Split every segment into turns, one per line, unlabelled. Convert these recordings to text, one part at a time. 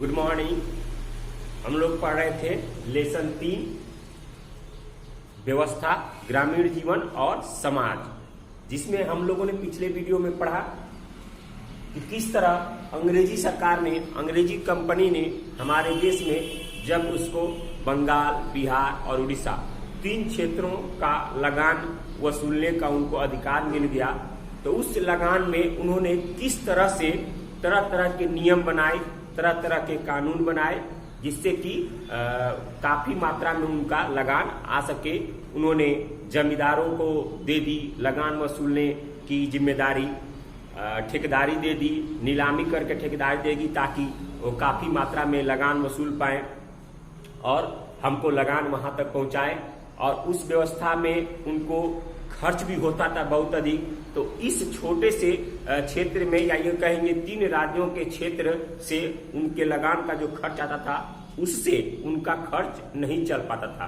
Good morning. हम लोग पढ़ रहे थे लेसन 3 व्यवस्था, ग्रामीण जीवन और समाज, जिसमें हम लोगों ने पिछले वीडियो में पढ़ा कि किस तरह अंग्रेजी सरकार ने, अंग्रेजी कंपनी ने हमारे देश में जब उसको बंगाल, बिहार और उड़ीसा 3 क्षेत्रों का लगान वसूलने का उनको अधिकार मिल गया, तो उस लगान में उन्होंने किस तरह से तरह तरह के नियम बनाए, तरह तरह के कानून बनाए, जिससे कि काफी मात्रा में उनका लगान आ सके। उन्होंने जमींदारों को दे दी लगान वसूलने की जिम्मेदारी, ठेकेदारी दे दी, नीलामी करके ठेकेदारी देगी ताकि वो काफी मात्रा में लगान वसूल पाए और हमको लगान वहां तक पहुंचाए। और उस व्यवस्था में उनको खर्च भी होता था बहुत अधिक। तो इस छोटे से क्षेत्र में, या ये कहेंगे 3 राज्यों के क्षेत्र से उनके लगान का जो खर्च आता था, उससे उनका खर्च नहीं चल पाता था,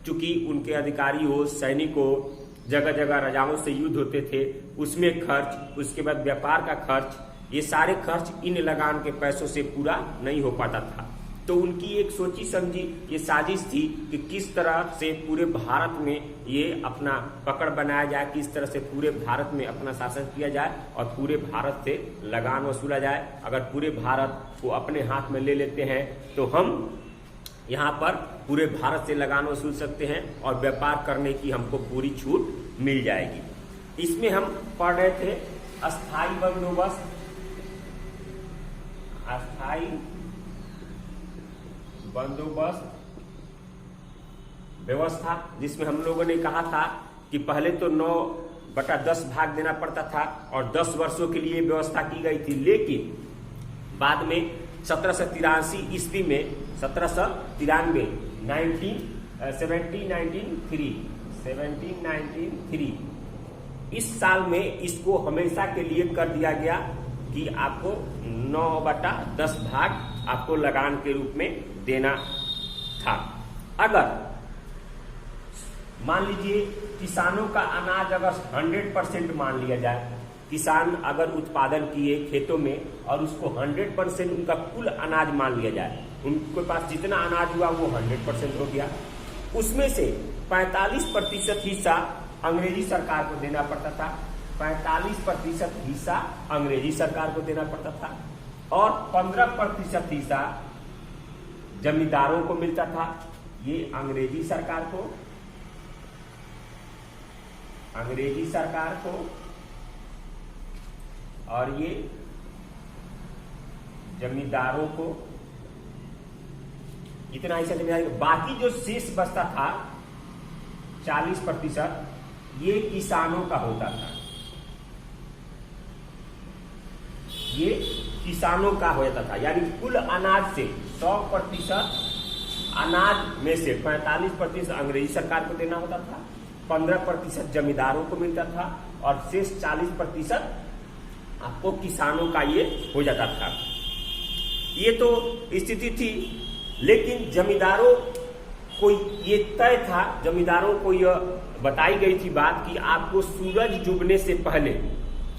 क्योंकि उनके अधिकारी हो, सैनिक हो, जगह जगह राजाओं से युद्ध होते थे, उसमें खर्च, उसके बाद व्यापार का खर्च, ये सारे खर्च इन लगान के पैसों से पूरा नहीं हो पाता था। तो उनकी एक सोची समझी ये साजिश थी कि किस तरह से पूरे भारत में ये अपना पकड़ बनाया जाए, किस तरह से पूरे भारत में अपना शासन किया जाए और पूरे भारत से लगान वसूला जाए। अगर पूरे भारत को अपने हाथ में ले लेते हैं तो हम यहाँ पर पूरे भारत से लगान वसूल सकते हैं और व्यापार करने की हमको पूरी छूट मिल जाएगी। इसमें हम पढ़ रहे थे अस्थाई बंदोबस्त, अस्थाई बंदोबस्त व्यवस्था, जिसमें हम लोगों ने कहा था कि पहले तो 9/10 भाग देना पड़ता था और 10 वर्षों के लिए व्यवस्था की गई थी, लेकिन बाद में 1783 ईस्वी में 1793 इस साल में इसको हमेशा के लिए कर दिया गया कि आपको 9/10 भाग आपको लगान के रूप में देना था। अगर मान लीजिए किसानों का अनाज अगर 100% मान लिया जाए, किसान अगर उत्पादन किए खेतों में और उसको 100% उनका कुल अनाज मान लिया जाए, उनके पास जितना अनाज हुआ वो 100% हो गया, उसमें से 45% हिस्सा अंग्रेजी सरकार को देना पड़ता था, 45% हिस्सा अंग्रेजी सरकार को देना पड़ता था और 15% हिस्सा जमींदारों को मिलता था। ये अंग्रेजी सरकार को और ये जमींदारों को इतना हिस्सा जमींदारी। बाकी जो शेष बचता था 40% ये किसानों का होता था, ये किसानों का हो जाता था। यानी कुल अनाज से 100% अनाज में से 45% अंग्रेजी सरकार को देना होता था, 15% जमींदारों को मिलता था और शेष 40% आपको किसानों का ये हो जाता था। ये तो स्थिति थी, लेकिन जमींदारों को ये तय था, जमींदारों को यह बताई गई थी बात कि आपको सूरज डूबने से पहले,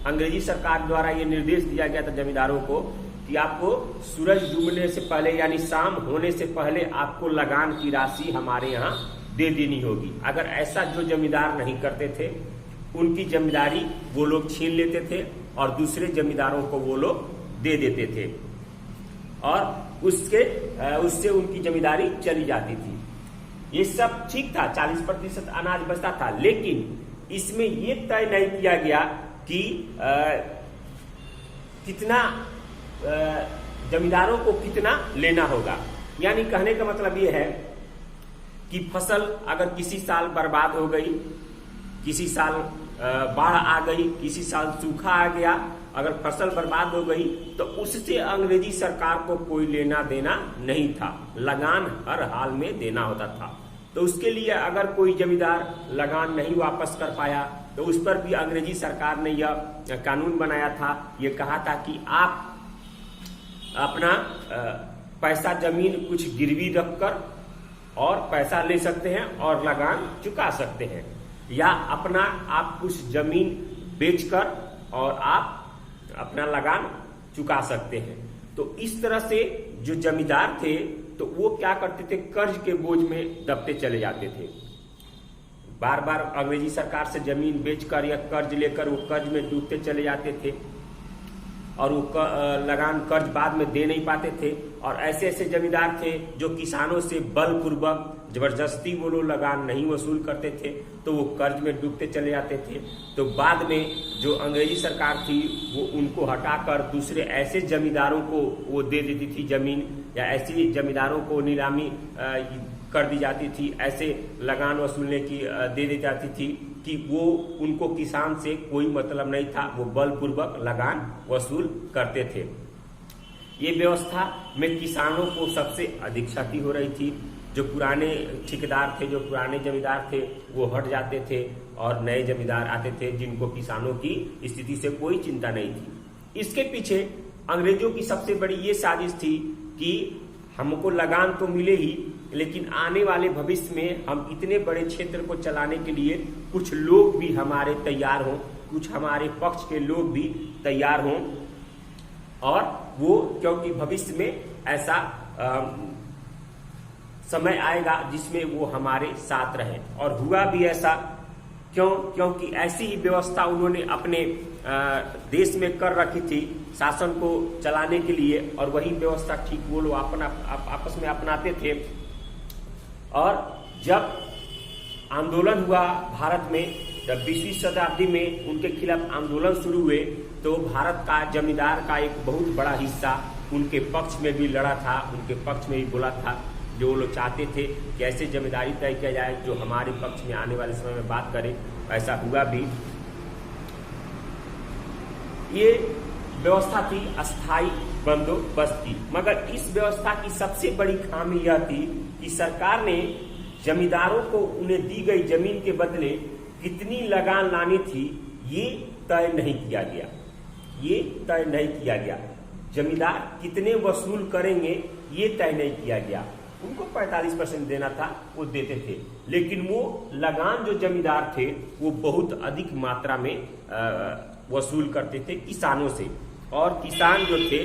अंग्रेजी सरकार द्वारा ये निर्देश दिया गया था जमींदारों को कि आपको सूरज डूबने से पहले यानी शाम होने से पहले आपको लगान की राशि हमारे यहाँ दे देनी होगी। अगर ऐसा जो जमींदार नहीं करते थे, उनकी जमींदारी वो लोग छीन लेते थे और दूसरे जमींदारों को वो लोग दे देते थे और उससे उनकी जमींदारी चली जाती थी। ये सब ठीक था, 40% अनाज बचता था, लेकिन इसमें ये तय नहीं किया गया कि कितना जमींदारों को कितना लेना होगा। यानी कहने का मतलब ये है कि फसल अगर किसी साल बर्बाद हो गई, किसी साल बाढ़ आ गई, किसी साल सूखा आ गया, अगर फसल बर्बाद हो गई तो उससे अंग्रेजी सरकार को कोई लेना देना नहीं था, लगान हर हाल में देना होता था। तो उसके लिए अगर कोई जमींदार लगान नहीं वापस कर पाया तो उस पर भी अंग्रेजी सरकार ने यह कानून बनाया था। ये कहा था कि आप अपना पैसा, जमीन कुछ गिरवी रखकर और पैसा ले सकते हैं और लगान चुका सकते हैं, या अपना आप कुछ जमीन बेचकर और आप अपना लगान चुका सकते हैं। तो इस तरह से जो जमींदार थे तो वो क्या करते थे, कर्ज के बोझ में दबते चले जाते थे। बार बार अंग्रेजी सरकार से जमीन बेचकर या कर्ज लेकर वो कर्ज में डूबते चले जाते थे और वो लगान कर्ज बाद में दे नहीं पाते थे। और ऐसे ऐसे जमींदार थे जो किसानों से बलपूर्वक जबरदस्ती वो लोग लगान नहीं वसूल करते थे, तो वो कर्ज में डूबते चले जाते थे। तो बाद में जो अंग्रेजी सरकार थी वो उनको हटाकर दूसरे ऐसे जमींदारों को वो दे देती थी जमीन, या ऐसे जमींदारों को नीलामी कर दी जाती थी, ऐसे लगान वसूलने की दे दी जाती थी कि वो उनको किसान से कोई मतलब नहीं था, वो बलपूर्वक लगान वसूल करते थे। ये व्यवस्था में किसानों को सबसे अधिक क्षति हो रही थी। जो पुराने ठेकेदार थे, जो पुराने जमींदार थे, वो हट जाते थे और नए जमींदार आते थे जिनको किसानों की स्थिति से कोई चिंता नहीं थी। इसके पीछे अंग्रेजों की सबसे बड़ी ये साजिश थी कि हमको लगान तो मिले ही, लेकिन आने वाले भविष्य में हम इतने बड़े क्षेत्र को चलाने के लिए कुछ लोग भी हमारे तैयार हों, कुछ हमारे पक्ष के लोग भी तैयार हों, और वो क्योंकि भविष्य में ऐसा समय आएगा जिसमें वो हमारे साथ रहे। और हुआ भी ऐसा, क्योंकि ऐसी ही व्यवस्था उन्होंने अपने देश में कर रखी थी शासन को चलाने के लिए, और वही व्यवस्था ठीक वो लोग आपस में अपनाते थे। और जब आंदोलन हुआ भारत में, जब 20वीं शताब्दी में उनके खिलाफ आंदोलन शुरू हुए, तो भारत का जमींदार का एक बहुत बड़ा हिस्सा उनके पक्ष में भी लड़ा था, उनके पक्ष में भी बोला था, जो लोग चाहते थे कि ऐसे जमींदारी तय किया जाए जो हमारे पक्ष में आने वाले समय में बात करे। ऐसा हुआ भी। ये व्यवस्था थी अस्थाई बंदोबस्त की, मगर इस व्यवस्था की सबसे बड़ी खामी यह थी कि सरकार ने जमींदारों को उन्हें दी गई जमीन के बदले कितनी लगान लानी थी ये तय नहीं किया गया। ये तय नहीं किया गया। जमींदार कितने वसूल करेंगे ये तय नहीं किया गया। उनको 45% देना था, वो देते थे, लेकिन वो लगान जो जमींदार थे वो बहुत अधिक मात्रा में वसूल करते थे किसानों से। और किसान जो थे,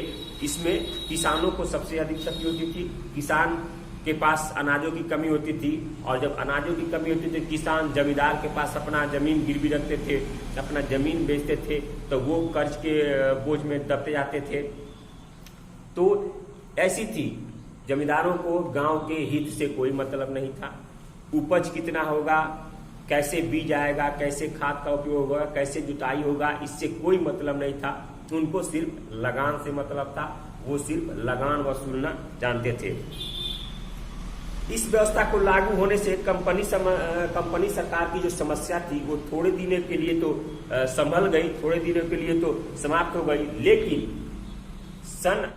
इसमें किसानों को सबसे अधिक क्षति होती थी। किसान के पास अनाजों की कमी होती थी, और जब अनाजों की कमी होती थी, किसान जमींदार के पास अपना जमीन गिरवी रखते थे, अपना जमीन बेचते थे, तो वो कर्ज के बोझ में दबते जाते थे। तो ऐसी थी, जमींदारों को गांव के हित से कोई मतलब नहीं था। उपज कितना होगा, कैसे बीज आएगा, कैसे खाद का उपयोग होगा, कैसे जुताई होगा, इससे कोई मतलब नहीं था। उनको सिर्फ लगान से मतलब था, वो सिर्फ लगान वसूलना जानते थे। इस व्यवस्था को लागू होने से कंपनी सरकार की जो समस्या थी वो थोड़े दिनों के लिए तो संभल गई, थोड़े दिनों के लिए तो समाप्त हो गई, लेकिन सन